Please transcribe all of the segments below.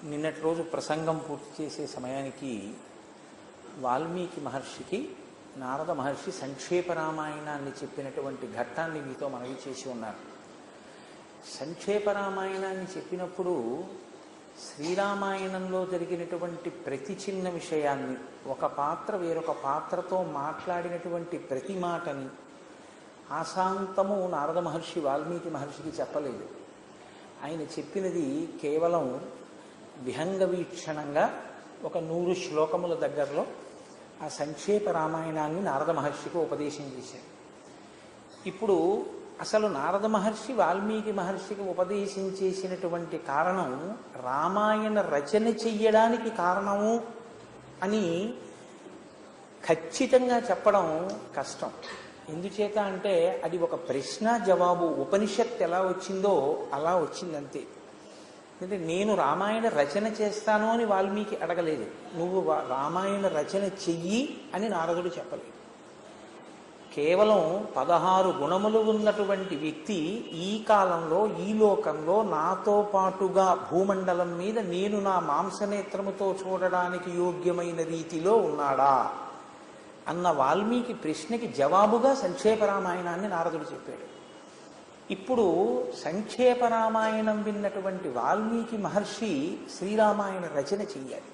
నిన్నటి రోజు ప్రసంగం పూర్తి చేసే సమయానికి వాల్మీకి మహర్షికి నారద మహర్షి సంక్షేప రామాయణాన్ని చెప్పినటువంటి ఘట్టాన్ని మీతో మనవి చేసి ఉన్నారు. సంక్షేప రామాయణాన్ని చెప్పినప్పుడు శ్రీరామాయణంలో జరిగినటువంటి ప్రతి చిన్న విషయాన్ని, ఒక పాత్ర వేరొక పాత్రతో మాట్లాడినటువంటి ప్రతి మాటని ఆశాంతము నారద మహర్షి వాల్మీకి మహర్షికి చెప్పలేదు. ఆయన చెప్పినది కేవలం విహంగ వీక్షణంగా ఒక 100 శ్లోకముల దగ్గరలో ఆ సంక్షేప రామాయణాన్ని నారద మహర్షికి ఉపదేశం చేశారు. ఇప్పుడు అసలు నారద మహర్షి వాల్మీకి మహర్షికి ఉపదేశం చేసినటువంటి కారణం రామాయణ రచన చెయ్యడానికి కారణము అని ఖచ్చితంగా చెప్పడం కష్టం. ఎందుచేత అంటే అది ఒక ప్రశ్న జవాబు, ఉపనిషత్తు ఎలా వచ్చిందో అలా వచ్చిందంతే. అంటే నేను రామాయణ రచన చేస్తాను అని వాల్మీకి అడగలేదు, నువ్వు రామాయణ రచన చెయ్యి అని నారదుడు చెప్పలేదు. కేవలం 16 గుణములు ఉన్నటువంటి వ్యక్తి ఈ కాలంలో ఈ లోకంలో నాతో పాటుగా భూమండలం మీద నేను నా మాంసనేత్రముతో చూడడానికి యోగ్యమైన రీతిలో ఉన్నాడా అన్న వాల్మీకి ప్రశ్నకి జవాబుగా సంక్షేప రామాయణాన్ని నారదుడు చెప్పాడు. ఇప్పుడు సంక్షేప రామాయణం విన్నటువంటి వాల్మీకి మహర్షి శ్రీరామాయణ రచన చెయ్యాలి.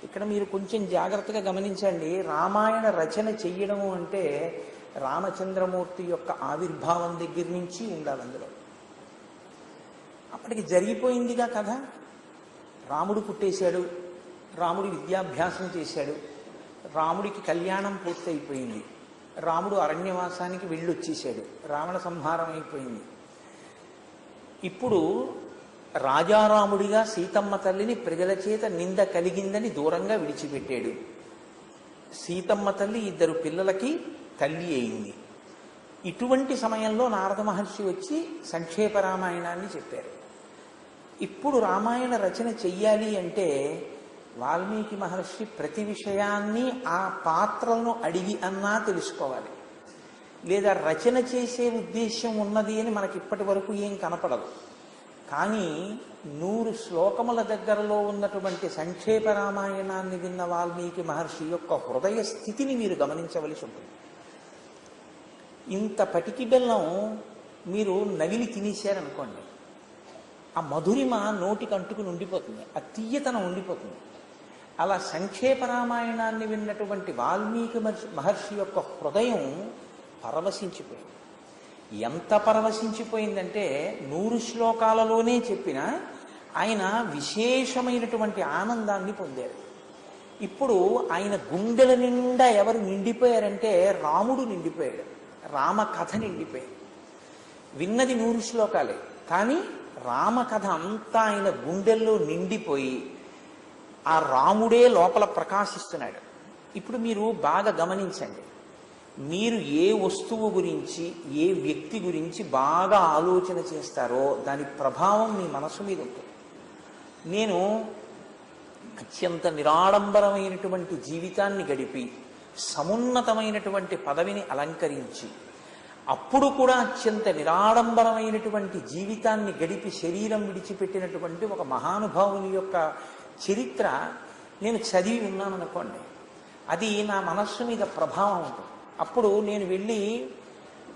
ఇక్కడ మీరు కొంచెం జాగ్రత్తగా గమనించండి. రామాయణ రచన చెయ్యడము అంటే రామచంద్రమూర్తి యొక్క ఆవిర్భావం దగ్గర నుంచి ఉండాలి. అందులో అప్పటికి జరిగిపోయిందిగా కథ. రాముడు పుట్టేశాడు, రాముడి విద్యాభ్యాసం చేశాడు, రాముడికి కళ్యాణం పూర్తయిపోయింది, రాముడు అరణ్యవాసానికి వెళ్ళొచ్చేశాడు, రావణ సంహారం అయిపోయింది. ఇప్పుడు రాజారాముడిగా సీతమ్మ తల్లిని ప్రజల చేత నింద కలిగిందని దూరంగా విడిచిపెట్టాడు. సీతమ్మ తల్లి 2 పిల్లలకి తల్లి అయింది. ఇటువంటి సమయంలో నారద మహర్షి వచ్చి సంక్షేప రామాయణాన్ని చెప్పారు. ఇప్పుడు రామాయణ రచన చెయ్యాలి అంటే వాల్మీకి మహర్షి ప్రతి విషయాన్ని ఆ పాత్రలను అడిగి అన్నా తెలుసుకోవాలి. లేదా రచన చేసే ఉద్దేశ్యం ఉన్నది అని మనకి ఇప్పటి వరకు ఏం కనపడదు. కానీ 100 శ్లోకముల దగ్గరలో ఉన్నటువంటి సంక్షేప రామాయణాన్ని విన్న వాల్మీకి మహర్షి యొక్క హృదయ స్థితిని మీరు గమనించవలసి ఉంటుంది. ఇంత పటికి బెల్లం మీరు నవిలి తినేశారనుకోండి, ఆ మధురిమ నోటికి అంటుకుని ఉండిపోతుంది, ఆ తీయతనం ఉండిపోతుంది. అలా సంక్షేప రామాయణాన్ని విన్నటువంటి వాల్మీకి మహర్షి యొక్క హృదయం పరవశించిపోయింది. ఎంత పరవశించిపోయిందంటే 100 శ్లోకాలలోనే చెప్పిన ఆయన విశేషమైనటువంటి ఆనందాన్ని పొందారు. ఇప్పుడు ఆయన గుండెల నిండా ఎవరు నిండిపోయారంటే రాముడు నిండిపోయాడు, రామకథ నిండిపోయాడు. విన్నది 100 శ్లోకాలే, కానీ రామకథ అంతా ఆయన గుండెల్లో నిండిపోయి ఆ రాముడే లోపల ప్రకాశిస్తున్నాడు. ఇప్పుడు మీరు బాగా గమనించండి. మీరు ఏ వస్తువు గురించి, ఏ వ్యక్తి గురించి బాగా ఆలోచన చేస్తారో దాని ప్రభావం మీ మనసు మీద ఉంటుంది. నేను అత్యంత నిరాడంబరమైనటువంటి జీవితాన్ని గడిపి సమున్నతమైనటువంటి పదవిని అలంకరించి అప్పుడు కూడా అత్యంత నిరాడంబరమైనటువంటి జీవితాన్ని గడిపి శరీరం విడిచిపెట్టినటువంటి ఒక మహానుభావుని యొక్క చరిత్ర నేను చదివి ఉన్నాను అనుకోండి, అది నా మనస్సు మీద ప్రభావం ఉంటుంది. అప్పుడు నేను వెళ్ళి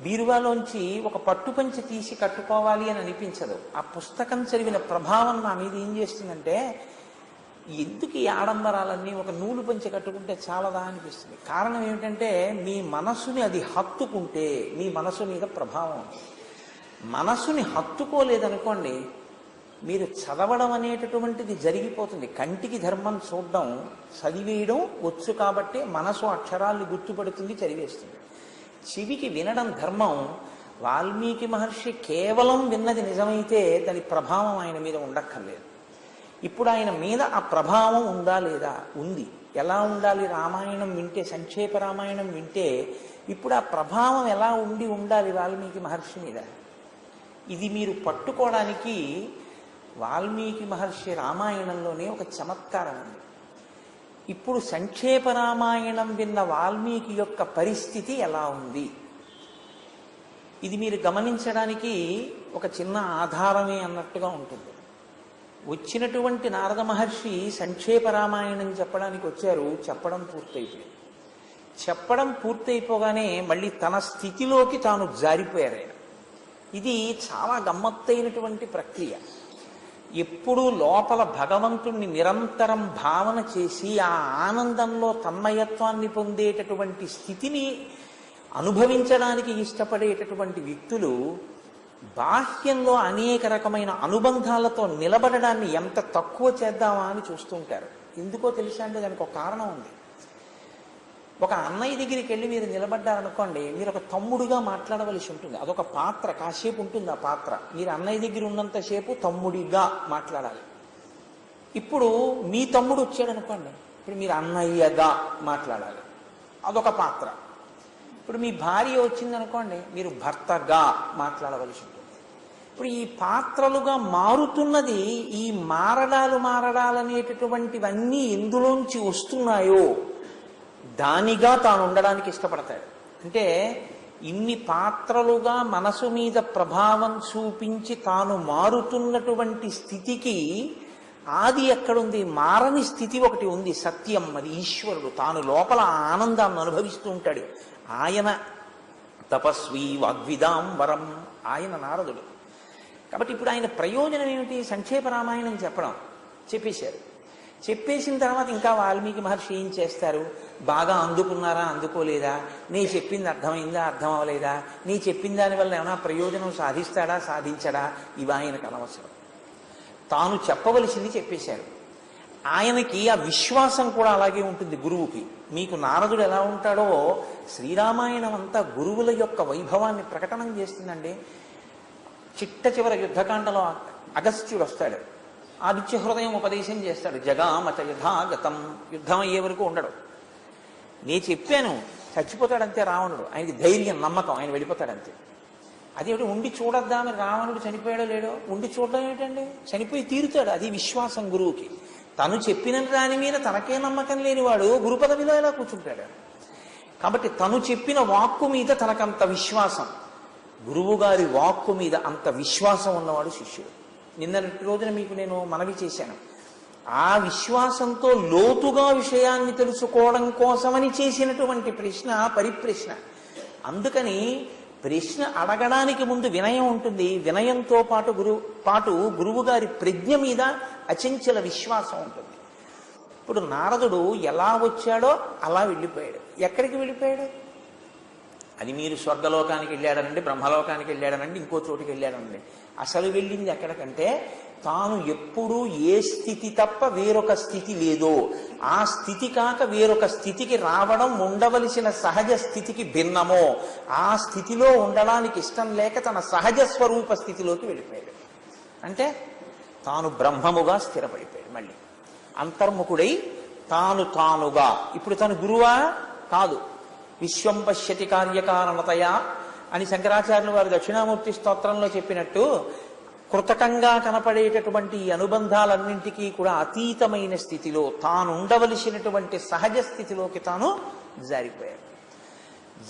బీరువాలోంచి ఒక పట్టుపంచి తీసి కట్టుకోవాలి అని అనిపించదు. ఆ పుస్తకం చదివిన ప్రభావం నా మీద ఏం చేస్తుందంటే, ఎందుకు ఈ ఆడంబరాలన్నీ, ఒక నూలు పంచి కట్టుకుంటే చాలదా అనిపిస్తుంది. కారణం ఏమిటంటే మీ మనసుని అది హత్తుకుంటే మీ మనసు మీద ప్రభావం. మనసుని హత్తుకోలేదనుకోండి, మీరు చదవడం అనేటటువంటిది జరిగిపోతుంది. కంటికి ధర్మం చూడడం, చదివేయడం వచ్చు కాబట్టి మనసు అక్షరాల్ని గుర్తుపడుతుంది, చదివేస్తుంది. చెవికి వినడం ధర్మం. వాల్మీకి మహర్షి కేవలం విన్నది నిజమైతే దాని ప్రభావం ఆయన మీద ఉండక్కర్లేదు. ఇప్పుడు ఆయన మీద ఆ ప్రభావం ఉందా లేదా? ఉంది. ఎలా ఉండాలి? రామాయణం వింటే, సంక్షేప రామాయణం వింటే ఇప్పుడు ఆ ప్రభావం ఎలా ఉండాలి వాల్మీకి మహర్షి మీద? ఇది మీరు పట్టుకోవడానికి వాల్మీకి మహర్షి రామాయణంలోనే ఒక చమత్కారం ఉంది. ఇప్పుడు సంక్షేప రామాయణం విన్న వాల్మీకి యొక్క పరిస్థితి ఎలా ఉంది? ఇది మీరు గమనించడానికి ఒక చిన్న ఆధారమే అన్నట్టుగా ఉంటుంది. వచ్చినటువంటి నారద మహర్షి సంక్షేప రామాయణం చెప్పడానికి వచ్చారు. చెప్పడం పూర్తయిపోయింది. చెప్పడం పూర్తయిపోగానే మళ్ళీ తన స్థితిలోకి తాను జారిపోయారు ఆయన. ఇది చాలా గమ్మత్తైనటువంటి ప్రక్రియ. ఎప్పుడూ లోపల భగవంతుణ్ణి నిరంతరం భావన చేసి ఆ ఆనందంలో తన్మయత్వాన్ని పొందేటటువంటి స్థితిని అనుభవించడానికి ఇష్టపడేటటువంటి వ్యక్తులు బాహ్యంలో అనేక రకమైన అనుబంధాలతో నిలబడడాన్ని ఎంత తక్కువ చేద్దామా అని చూస్తుంటారు. ఎందుకో తెలుసా అంటే దానికి ఒక కారణం ఉంది. ఒక అన్నయ్య దగ్గరికి వెళ్ళి మీరు నిలబడ్డారనుకోండి, మీరు ఒక తమ్ముడుగా మాట్లాడవలసి ఉంటుంది. అదొక పాత్ర, కాసేపు ఉంటుంది ఆ పాత్ర. మీరు అన్నయ్య దగ్గర ఉన్నంతసేపు తమ్ముడిగా మాట్లాడాలి. ఇప్పుడు మీ తమ్ముడు వచ్చాడు అనుకోండి, ఇప్పుడు మీరు అన్నయ్యగా మాట్లాడాలి. అదొక పాత్ర. ఇప్పుడు మీ భార్య వచ్చిందనుకోండి, మీరు భర్తగా మాట్లాడవలసి ఉంటుంది. ఇప్పుడు ఈ పాత్రలుగా మారుతున్నది, ఈ మారడాలనేటటువంటివన్నీ ఎందులోంచి వస్తున్నాయో దానిగా తాను ఉండడానికి ఇష్టపడతాడు. అంటే ఇన్ని పాత్రలుగా మనసు మీద ప్రభావం చూపించి తాను మారుతున్నటువంటి స్థితికి ఆది ఎక్కడుంది? మారని స్థితి ఒకటి ఉంది, సత్యం. అది ఈశ్వరుడు. తాను లోపల ఆనందాన్ని అనుభవిస్తూ ఉంటాడు. ఆయన తపస్వి వాగ్విదాం వరం, ఆయన నారదుడు. కాబట్టి ఇప్పుడు ఆయన ప్రయోజనం ఏమిటి? సంక్షేప రామాయణం చెప్పడం. చెప్పేశారు. చెప్పేసిన తర్వాత ఇంకా వాల్మీకి మహర్షి ఏం చేస్తారు? బాగా అందుకున్నారా, అందుకోలేదా, నీ చెప్పింది అర్థమైందా, అర్థం అవ్వలేదా, నీ చెప్పిన దానివల్ల ఏమైనా ప్రయోజనం సాధిస్తాడా, సాధించడా, ఇవి ఆయనకు అనవసరం. తాను చెప్పవలసింది చెప్పేశారు. ఆయనకి ఆ విశ్వాసం కూడా అలాగే ఉంటుంది గురువుకి. మీకు నారదుడు ఎలా ఉంటాడో శ్రీరామాయణం అంతా గురువుల యొక్క వైభవాన్ని ప్రకటనం చేస్తుందండి. చిట్ట చివర యుద్ధకాండలో అగస్త్యుడు వస్తాడు. ఆదిత్య హృదయం ఉపదేశం చేస్తాడు. జగామత యథాగతం. యుద్ధం అయ్యే వరకు ఉండడు. నేను చెప్పాను, చచ్చిపోతాడంతే రావణుడు. ఆయనకి ధైర్యం, నమ్మకం, ఆయన వెళ్ళిపోతాడంతే. అదేమిటి ఉండి చూడద్దామని రావణుడు చనిపోయాడో లేడో? ఉండి చూడడం ఏమిటండి? చనిపోయి తీరుతాడు. అది విశ్వాసం గురువుకి. తను చెప్పిన దాని మీద తనకే నమ్మకం లేనివాడు గురు పదవిలో ఎలా కూర్చుంటాడు? కాబట్టి తను చెప్పిన వాక్కు మీద తనకంత విశ్వాసం, గురువు గారి వాక్కు మీద అంత విశ్వాసం ఉన్నవాడు శిష్యుడు. నిన్నటి రోజున మీకు నేను మనవి చేశాను. ఆ విశ్వాసంతో లోతుగా విషయాన్ని తెలుసుకోవడం కోసమని చేసినటువంటి ప్రశ్న పరిప్రశ్న. అందుకని ప్రశ్న అడగడానికి ముందు వినయం ఉంటుంది. వినయంతో పాటు గురువు గారి ప్రజ్ఞ మీద అచంచల విశ్వాసం ఉంటుంది. ఇప్పుడు నారదుడు ఎలా వచ్చాడో అలా వెళ్ళిపోయాడు. ఎక్కడికి వెళ్ళిపోయాడు? అది మీరు స్వర్గలోకానికి వెళ్ళాడనండి, బ్రహ్మలోకానికి వెళ్ళాడనండి, ఇంకో చోటుకి వెళ్ళాడనండి. అసలు వెళ్ళింది ఎక్కడికంటే తాను ఎప్పుడూ ఏ స్థితి తప్ప వేరొక స్థితి లేదో ఆ స్థితి కాక వేరొక స్థితికి రావడం ఉండవలసిన సహజ స్థితికి భిన్నమో ఆ స్థితిలో ఉండడానికి ఇష్టం లేక తన సహజ స్వరూప స్థితిలోకి వెళ్ళిపోయాడు. అంటే తాను బ్రహ్మముగా స్థిరపడిపోయాడు. మళ్ళీ అంతర్ముఖుడై తానుగా. ఇప్పుడు తను గురువా? కాదు. విశ్వం పశ్యతి కార్యకారణతయా అని శంకరాచార్యులు వారు దక్షిణామూర్తి స్తోత్రంలో చెప్పినట్టు కృతకంగా కనపడేటటువంటి ఈ అనుబంధాలన్నింటికీ కూడా అతీతమైన స్థితిలో తాను ఉండవలసినటువంటి సహజ స్థితిలోకి తాను జారిపోయారు.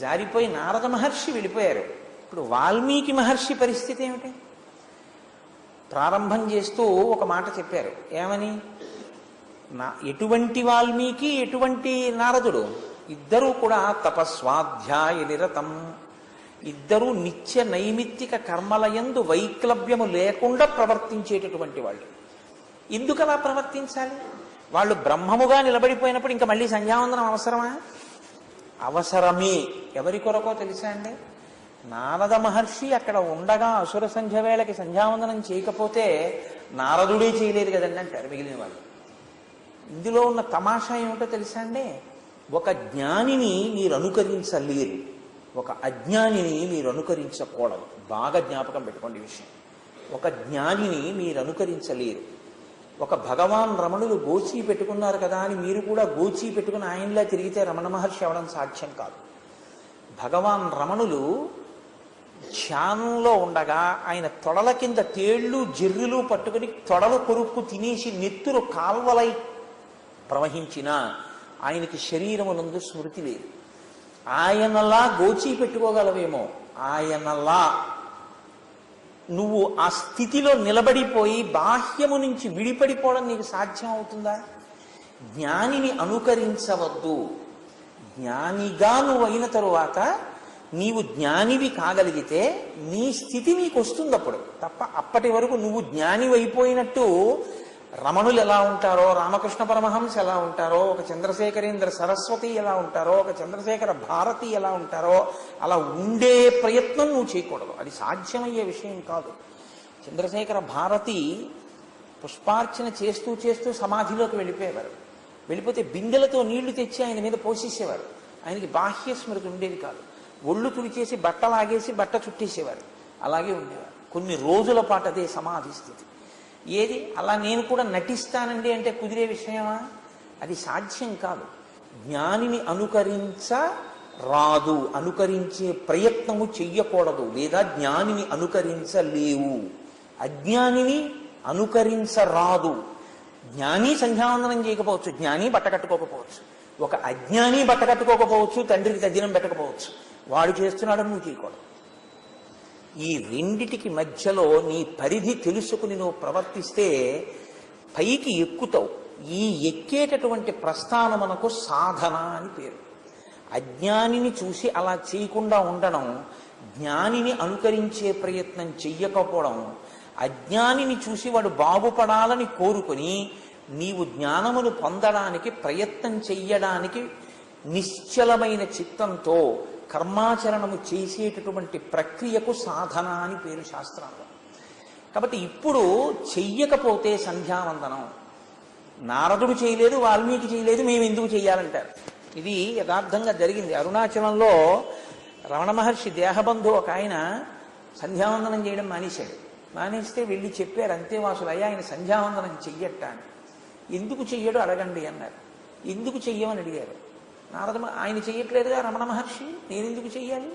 జారిపోయి నారద మహర్షి వెళ్ళిపోయారు. ఇప్పుడు వాల్మీకి మహర్షి పరిస్థితి ఏమిటి? ప్రారంభం చేస్తూ ఒక మాట చెప్పారు. ఏమని? ఎటువంటి వాల్మీకి, ఎటువంటి నారదుడు? ఇద్దరూ కూడా తపస్వాధ్యాయ నిరతం. ఇద్దరూ నిత్య నైమిత్తిక కర్మలయందు వైక్లభ్యము లేకుండా ప్రవర్తించేటటువంటి వాళ్ళు. ఎందుకు అలా ప్రవర్తించాలి? వాళ్ళు బ్రహ్మముగా నిలబడిపోయినప్పుడు ఇంకా మళ్ళీ సంధ్యావందనం అవసరమా? అవసరమే. ఎవరి కొరకో తెలుసా అండి? నారద మహర్షి అక్కడ ఉండగా అసుర సంధ్య వేళకి సంధ్యావందనం చేయకపోతే నారదుడే చేయలేదు కదండి అంటారు మిగిలిన వాళ్ళు. ఇందులో ఉన్న తమాషా ఏమిటో తెలుసా అండి? ఒక జ్ఞానిని మీరు అనుకరించలేరు, ఒక అజ్ఞానిని మీరు అనుకరించకూడదు. బాగా జ్ఞాపకం పెట్టుకోండి విషయం. ఒక జ్ఞానిని మీరు అనుకరించలేరు. ఒక భగవాన్ రమణులు గోచీ పెట్టుకున్నారు కదా అని మీరు కూడా గోచీ పెట్టుకుని ఆయనలా తిరిగితే రమణ మహర్షి అవడం సాధ్యం కాదు. భగవాన్ రమణులు ధ్యానంలో ఉండగా ఆయన తొడల కింద తేళ్లు జర్రులు పట్టుకుని తొడలు కొరుక్కు తినేసి నెత్తురు కాల్వలై ప్రవహించిన ఆయనకి శరీరమునందు స్మృతి లేదు. ఆయనలా గోచీ పెట్టుకోగలవేమో, ఆయనలా నువ్వు ఆ స్థితిలో నిలబడిపోయి బాహ్యము నుంచి విడిపడిపోవడం నీకు సాధ్యం అవుతుందా? జ్ఞానిని అనుకరించవద్దు. జ్ఞానిగా నువ్వు అయిన తరువాత నీవు జ్ఞానివి కాగలిగితే నీ స్థితి నీకు వస్తుంది అప్పుడు తప్ప. అప్పటి వరకు నువ్వు జ్ఞానివి అయిపోయినట్టు రమణులు ఎలా ఉంటారో, రామకృష్ణ పరమహంస ఎలా ఉంటారో, ఒక చంద్రశేఖరేంద్ర సరస్వతి ఎలా ఉంటారో, ఒక చంద్రశేఖర భారతి ఎలా ఉంటారో అలా ఉండే ప్రయత్నం నువ్వు చేయకూడదు. అది సాధ్యమయ్యే విషయం కాదు. చంద్రశేఖర భారతి పుష్పార్చన చేస్తూ చేస్తూ సమాధిలోకి వెళ్ళిపోయేవారు. వెళ్ళిపోతే బిందెలతో నీళ్లు తెచ్చి ఆయన మీద పోసేసేవారు. ఆయనకి బాహ్య స్మృతి ఉండేది కాదు. ఒళ్ళు తుడిచేసి బట్టలాగేసి బట్ట చుట్టేసేవారు. అలాగే ఉండేవారు కొన్ని రోజుల పాటు. అదే సమాధి స్థితి. ఏది అలా నేను కూడా నటిస్తానండి అంటే కుదిరే విషయమా? అది సాధ్యం కాదు. జ్ఞానిని అనుకరించరాదు, అనుకరించే ప్రయత్నము చెయ్యకూడదు, లేదా జ్ఞానిని అనుకరించలేవు. అజ్ఞానిని అనుకరించరాదు. జ్ఞాని సంధ్యావందనం చేయకపోవచ్చు, జ్ఞాని బట్ట కట్టుకోకపోవచ్చు, ఒక అజ్ఞాని బట్ట కట్టుకోకపోవచ్చు, తండ్రికి తద్దినం పెట్టకపోవచ్చు. వాడు చేస్తున్నాడని నువ్వు చేయకూడదు. ఈ రెండిటికి మధ్యలో నీ పరిధి తెలుసుకుని నువ్వు ప్రవర్తిస్తే పైకి ఎక్కుతావు. ఈ ఎక్కేటటువంటి ప్రస్థానమునకు సాధన అని పేరు. అజ్ఞానిని చూసి అలా చేయకుండా ఉండడం, జ్ఞానిని అనుకరించే ప్రయత్నం చెయ్యకపోవడం, అజ్ఞానిని చూసి వాడు బాగుపడాలని కోరుకొని నీవు జ్ఞానమును పొందడానికి ప్రయత్నం చెయ్యడానికి నిశ్చలమైన చిత్తంతో కర్మాచరణము చేసేటటువంటి ప్రక్రియకు సాధన అని పేరు శాస్త్రంలో. కాబట్టి ఇప్పుడు చెయ్యకపోతే సంధ్యావందనం నారదుడు చేయలేదు, వాల్మీకి చేయలేదు, మేము ఎందుకు చెయ్యాలంటారు. ఇది యథార్థంగా జరిగింది. అరుణాచలంలో రమణ మహర్షి దేహబంధు ఒక ఆయన సంధ్యావందనం చేయడం మానేశాడు. మానేస్తే వెళ్ళి చెప్పారు అంతేవాసులు, అయ్యా ఆయన సంధ్యావందనం చెయ్యట అని. ఎందుకు చెయ్యడు అడగండి అన్నారు. ఎందుకు చెయ్యమని అడిగారు. నారద ఆయన చెయ్యట్లేదుగా రమణ మహర్షి, నేనెందుకు చెయ్యాలి?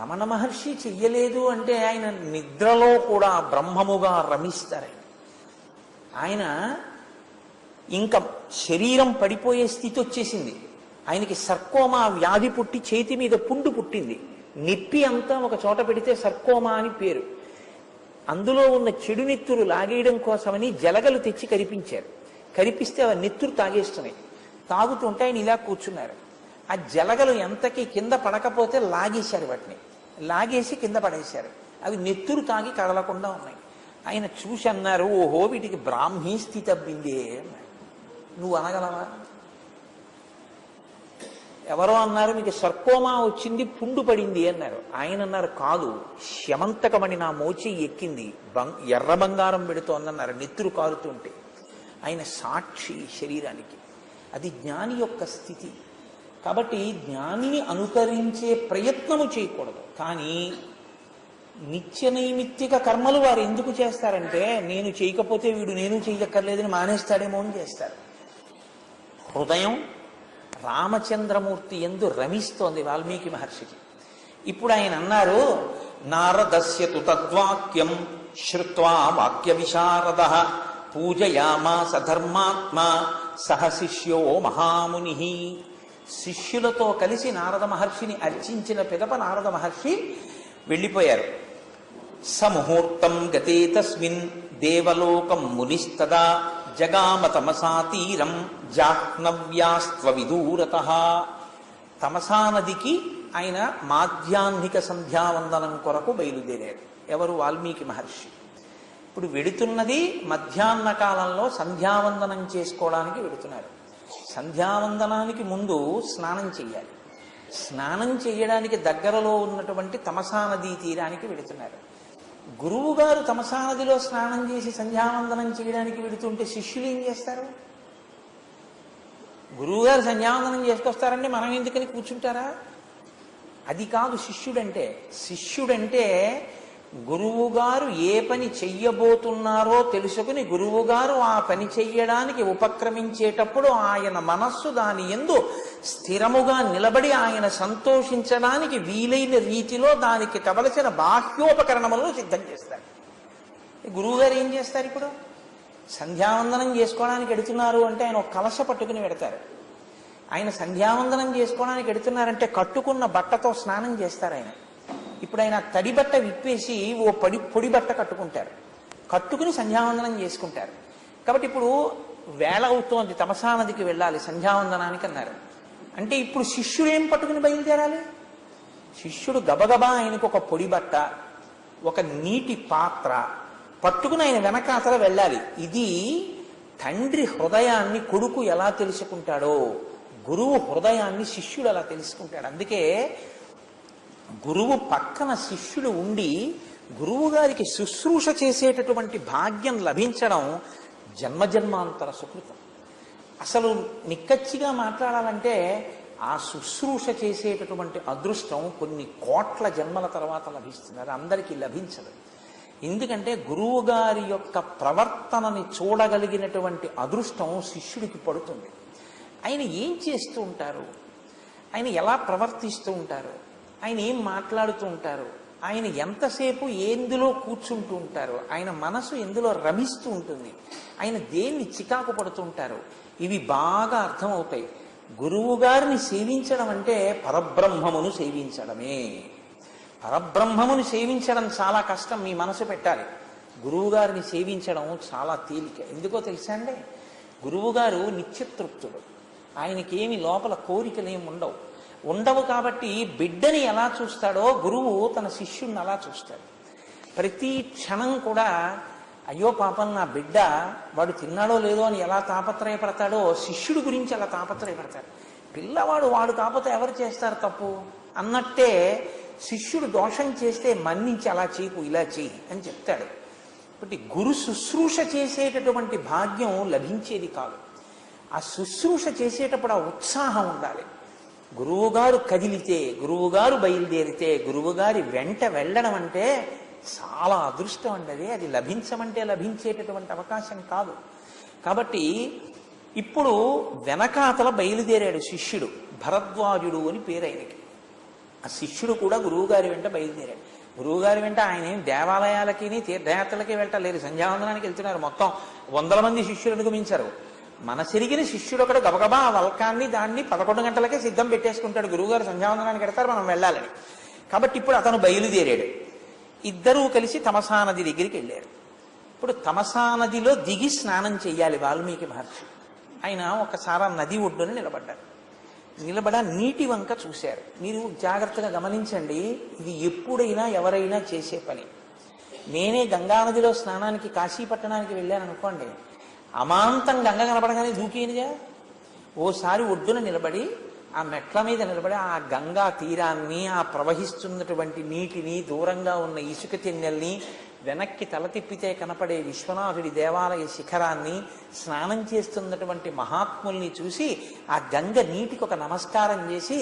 రమణ మహర్షి చెయ్యలేదు అంటే ఆయన నిద్రలో కూడా బ్రహ్మముగా రమిస్తారు. ఆయన ఇంకా శరీరం పడిపోయే స్థితి వచ్చేసింది. ఆయనకి సర్కోమా వ్యాధి పుట్టి చేతి మీద పుండు పుట్టింది. నెప్పి అంతా ఒక చోట పెడితే సర్కోమా అని పేరు. అందులో ఉన్న చెడు నెత్తురు లాగేయడం కోసమని జలగలు తెచ్చి కరిపించారు. కరిపిస్తే అవి నెత్తురు తాగేస్తున్నాయి. తాగుతుంటే ఆయన ఇలా కూర్చున్నారు. ఆ జలగలు ఎంతకి కింద పడకపోతే లాగేశారు, వాటిని లాగేసి కింద పడేశారు. అవి నెత్తురు తాగి కదలకుండా ఉన్నాయి. ఆయన చూసి అన్నారు, ఓహో వీటికి బ్రాహ్మీ స్థితి అబ్బిందే అన్నారు. నువ్వు అనగలవా? ఎవరో అన్నారు మీకు సర్కోమా వచ్చింది, పుండు పడింది అన్నారు. ఆయన అన్నారు కాదు, శమంతకమని నా మోచి ఎక్కింది, ఎర్ర బంగారం పెడుతోందన్నారు నెత్తురు కారుతుంటే. ఆయన సాక్షి శరీరానికి. అది జ్ఞాని యొక్క స్థితి. కాబట్టి జ్ఞానిని అనుకరించే ప్రయత్నము చేయకూడదు. కానీ నిత్య నైమిత్తిక కర్మలు వారు ఎందుకు చేస్తారంటే నేను చేయకపోతే వీడు నేను చేయక్కర్లేదని మానేస్తాడేమో అని చేస్తారు. హృదయం రామచంద్రమూర్తి యందు రమిస్తోంది వాల్మీకి మహర్షికి. ఇప్పుడు ఆయన అన్నారు, నారదస్యతు తద్వాక్యం శ్రుత్వా వాక్య విశారద పూజయామాస ధర్మాత్మా సహ శిష్యో మహాముని. శిష్యులతో కలిసి నారద మహర్షిని అర్చించిన పిదప నారద మహర్షి వెళ్ళిపోయారు. సముహూర్తం గతే తస్మిన్ దేవలోకం మునిస్తదా జగామ తమసా తీరం జాహ్నవ్యాస్త్వ విదూరత. తమసా నదికి ఆయన మాధ్యాహ్నిక సంధ్యావందనం కొరకు బయలుదేరారు. ఎవరు? వాల్మీకి మహర్షి. ఇప్పుడు వెడుతున్నది మధ్యాహ్న కాలంలో సంధ్యావందనం చేసుకోవడానికి వెడుతున్నారు. సంధ్యావందనానికి ముందు స్నానం చెయ్యాలి. స్నానం చేయడానికి దగ్గరలో ఉన్నటువంటి తమసా నదీ తీరానికి వెడుతున్నారు. గురువు గారు తమసా నదిలో స్నానం చేసి సంధ్యావందనం చేయడానికి వెడుతుంటే శిష్యులు ఏం చేస్తారు? గురువు గారు సంధ్యావందనం చేసుకొస్తారంటే మనం ఎందుకని కూర్చుంటారా? అది కాదు శిష్యుడంటే. శిష్యుడంటే గురువుగారు ఏ పని చెయ్యబోతున్నారో తెలుసుకుని గురువుగారు ఆ పని చెయ్యడానికి ఉపక్రమించేటప్పుడు ఆయన మనస్సు దాని యందు స్థిరముగా నిలబడి ఆయన సంతోషించడానికి వీలైన రీతిలో దానికి కావలసిన బాహ్యోపకరణములను సిద్ధం చేస్తారు. గురువుగారు ఏం చేస్తారు? ఇప్పుడు సంధ్యావందనం చేసుకోవడానికి ఎడుతున్నారు అంటే ఆయన ఒక కలశ పట్టుకుని పెడతారు. ఆయన సంధ్యావందనం చేసుకోవడానికి ఎడుతున్నారంటే కట్టుకున్న బట్టతో స్నానం చేస్తారు. ఆయన ఇప్పుడు ఆయన తడి బట్ట విప్పేసి ఓ పొడి బట్ట కట్టుకుంటారు, కట్టుకుని సంధ్యావందనం చేసుకుంటారు. కాబట్టి ఇప్పుడు వేళ అవుతోంది, తమసా నదికి వెళ్ళాలి సంధ్యావందనానికి అన్నారు. అంటే ఇప్పుడు శిష్యుడు ఏం పట్టుకుని బయలుదేరాలి? శిష్యుడు గబగబా ఆయనకు ఒక పొడి బట్ట, ఒక నీటి పాత్ర పట్టుకుని ఆయన వెనకాతల వెళ్ళాలి. ఇది తండ్రి హృదయాన్ని కొడుకు ఎలా తెలుసుకుంటాడో గురువు హృదయాన్ని శిష్యుడు అలా తెలుసుకుంటాడు. అందుకే గురువు పక్కన శిష్యుడు ఉండి గురువు గారికి శుశ్రూష చేసేటటువంటి భాగ్యం లభించడం జన్మజన్మాంతర సుకృతం. అసలు నిక్కచ్చిగా మాట్లాడాలంటే ఆ శుశ్రూష చేసేటటువంటి అదృష్టం కొన్ని కోట్ల జన్మల తర్వాత లభిస్తుంది, అది అందరికీ లభించదు. ఎందుకంటే గురువు గారి యొక్క ప్రవర్తనని చూడగలిగినటువంటి అదృష్టం శిష్యుడికి పడుతుంది. ఆయన ఏం చేస్తూ ఉంటారు, ఆయన ఎలా ప్రవర్తిస్తూ ఉంటారు, ఆయన ఏం మాట్లాడుతూ ఉంటారు, ఆయన ఎంతసేపు ఎందులో కూర్చుంటూ ఉంటారు, ఆయన మనసు ఎందులో రమిస్తూ ఉంటుంది, ఆయన దేన్ని చికాకు పడుతూ ఉంటారు, ఇవి బాగా అర్థమవుతాయి. గురువు గారిని సేవించడం అంటే పరబ్రహ్మమును సేవించడమే. పరబ్రహ్మమును సేవించడం చాలా కష్టం, మీ మనసు పెట్టాలి. గురువు గారిని సేవించడం చాలా తేలిక. ఎందుకో తెలుసా అండి, గురువుగారు నిత్యతృప్తుడు, ఆయనకేమి లోపల కోరికలేమి ఉండవు. కాబట్టి బిడ్డని ఎలా చూస్తాడో గురువు తన శిష్యుడిని అలా చూస్తాడు. ప్రతి క్షణం కూడా అయ్యో పాపం నా బిడ్డ వాడు తిన్నాడో లేదో అని ఎలా తాపత్రయపడతాడో శిష్యుడి గురించి అలా తాపత్రయపడతాడు. పిల్లవాడు వాడు కాకపోతే ఎవరు చేస్తారు తప్పు అన్నట్టే శిష్యుడు దోషం చేస్తే మన్నించి అలా చేయకు ఇలా చేయి అని చెప్తాడు. కాబట్టి గురు శుశ్రూష చేసేటటువంటి భాగ్యం లభించేది కాదు. ఆ శుశ్రూష చేసేటప్పుడు ఆ ఉత్సాహం ఉండాలి. గురువుగారు కదిలితే, గురువుగారు బయలుదేరితే, గురువుగారి వెంట వెళ్ళడం అంటే చాలా అదృష్టం అండి. అది లభించమంటే లభించేటటువంటి అవకాశం కాదు. కాబట్టి ఇప్పుడు వెనకాతల బయలుదేరాడు శిష్యుడు, భరద్వాజుడు అని పేరు ఆయనకి. ఆ శిష్యుడు కూడా గురువుగారి వెంట బయలుదేరాడు. గురువుగారి వెంట ఆయన ఏం దేవాలయాలకి తీర్థయాత్రలకి వెళ్ళటలేదు, సంధ్యావందనానికి వెళ్తున్నారు. మొత్తం 100 మంది శిష్యులు అనుగమించారు. మన సిరిగిన శిష్యుడు ఒకడు గబగబా ఆ వల్కాన్ని దాన్ని 11 గంటలకే సిద్ధం పెట్టేసుకుంటాడు. గురువుగారు సంధ్యావందనానికి వెడతారు, మనం వెళ్ళాలని. కాబట్టి ఇప్పుడు అతను బయలుదేరాడు. ఇద్దరూ కలిసి తమసా నది దగ్గరికి వెళ్ళారు. ఇప్పుడు తమసా నదిలో దిగి స్నానం చెయ్యాలి వాల్మీకి మహర్షి. ఆయన ఒకసారి నది ఒడ్డున నిలబడ్డారు. నీటి వంక చూశారు. మీరు జాగ్రత్తగా గమనించండి, ఇది ఎప్పుడైనా ఎవరైనా చేసే పని. నేనే గంగానదిలో స్నానానికి కాశీ పట్టణానికి వెళ్ళాను అనుకోండి, అమాంతం గంగ కనపడగానే దూకేనిగా. ఓసారి ఒడ్డున నిలబడి ఆ మెట్ల మీద నిలబడి ఆ గంగా తీరాన్ని, ఆ ప్రవహిస్తున్నటువంటి నీటిని, దూరంగా ఉన్న ఇసుక తిన్నెల్ని, వెనక్కి తల తిప్పితే కనపడే విశ్వనాథుడి దేవాలయ శిఖరాన్ని, స్నానం చేస్తున్నటువంటి మహాత్ముల్ని చూసి ఆ గంగ నీటికి ఒక నమస్కారం చేసి,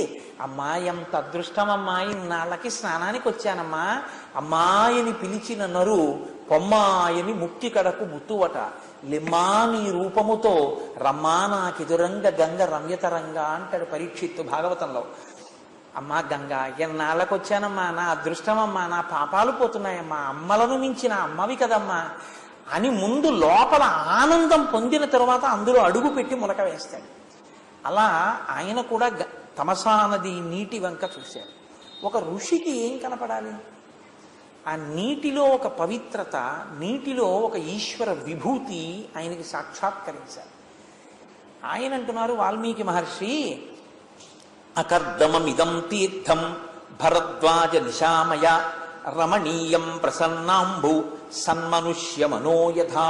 అమ్మా ఎంత అదృష్టమమ్మాయి, నాళ్ళకి స్నానానికి వచ్చానమ్మా, అమ్మాయిని పిలిచిన నరు పొమ్మాయని ముక్తి కడకు ముత్తువట, లిమ్మా నీ రూపముతో రమ్మా నాకిదురంగ గంగ రమ్యతరంగా అంటాడు పరీక్షిత్తు భాగవతంలో. అమ్మా గంగా, ఎన్నాళ్ళకు వచ్చానమ్మా, నా అదృష్టమమ్మా, నా పాపాలు పోతున్నాయమ్మా, అమ్మలను మించిన అమ్మవి కదమ్మా అని ముందు లోపల ఆనందం పొందిన తరువాత అందులో అడుగు పెట్టి మునక వేస్తాడు. అలా ఆయన కూడా తమసా నది నీటి వంక చూశాడు. ఒక ఋషికి ఏం కనపడాలి? ఆ నీటిలో ఒక పవిత్రత, నీటిలో ఒక ఈశ్వర విభూతి ఆయనకి సాక్షాత్కరించాలి. ఆయన అంటున్నారు వాల్మీకి మహర్షి, అకర్దమమిదం తీర్థం భరద్వాజ నిశామయ రమణీయం ప్రసన్నాంబు సన్మనుష్య మనోయథా.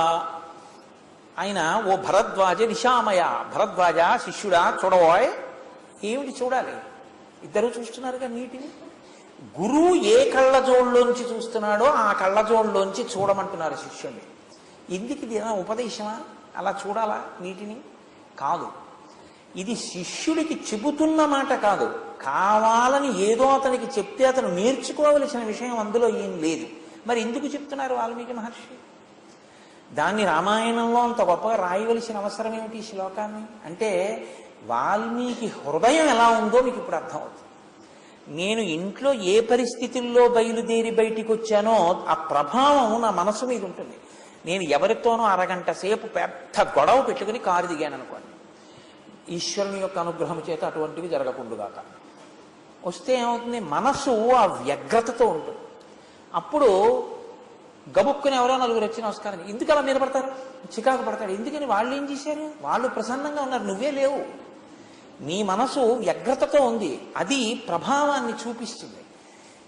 ఆయన ఓ భరద్వాజ నిశామయ, భరద్వాజ శిష్యుడా చూడబోయ్. ఏమిటి చూడాలి? ఇద్దరు చూస్తున్నారుగా నీటిని. గురువు ఏ కళ్ళజోళ్ళలోంచి చూస్తున్నాడో ఆ కళ్ళజోళ్ళలోంచి చూడమంటున్నారు శిష్యుడిని. ఎందుకు ఇది ఉపదేశమా? అలా చూడాలా నీటిని? కాదు. ఇది శిష్యుడికి చెబుతున్న మాట కాదు, కావాలని ఏదో అతనికి చెప్తే అతను నేర్చుకోవలసిన విషయం అందులో ఏం లేదు. మరి ఎందుకు చెప్తున్నారు వాల్మీకి మహర్షి? దాన్ని రామాయణంలో అంత గొప్పగా రాయవలసిన అవసరం ఏమిటి ఈ శ్లోకాన్ని? అంటే వాల్మీకి హృదయం ఎలా ఉందో మీకు ఇప్పుడు అర్థమవుతుంది. నేను ఇంట్లో ఏ పరిస్థితుల్లో బయలుదేరి బయటికి వచ్చానో ఆ ప్రభావం నా మనసు మీద ఉంటుంది. నేను ఎవరితోనో అరగంట సేపు పెద్ద గొడవ పెట్టుకుని కారు దిగాను అనుకోండి, ఈశ్వరుని యొక్క అనుగ్రహం చేత అటువంటివి జరగకుండుగాక. వస్తే ఏమవుతుంది, మనస్సు ఆ వ్యగ్రతతో ఉంటుంది. అప్పుడు గబుక్కుని ఎవరో నలుగురు వచ్చి నమస్కారం, ఎందుకు అలా నిలబడతారు, చికాకు పడతాడు. ఎందుకని, వాళ్ళు ఏం చేశారు, వాళ్ళు ప్రసన్నంగా ఉన్నారు, నువ్వే లేవు. నీ మనసు వ్యగ్రతతో ఉంది, అది ప్రభావాన్ని చూపిస్తుంది.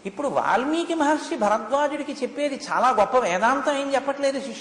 ఇప్పుడు వాల్మీకి మహర్షి భరద్వాజుడికి చెప్పేది చాలా గొప్ప వేదాంతం ఏం చెప్పట్లేదు శిష్యుడు.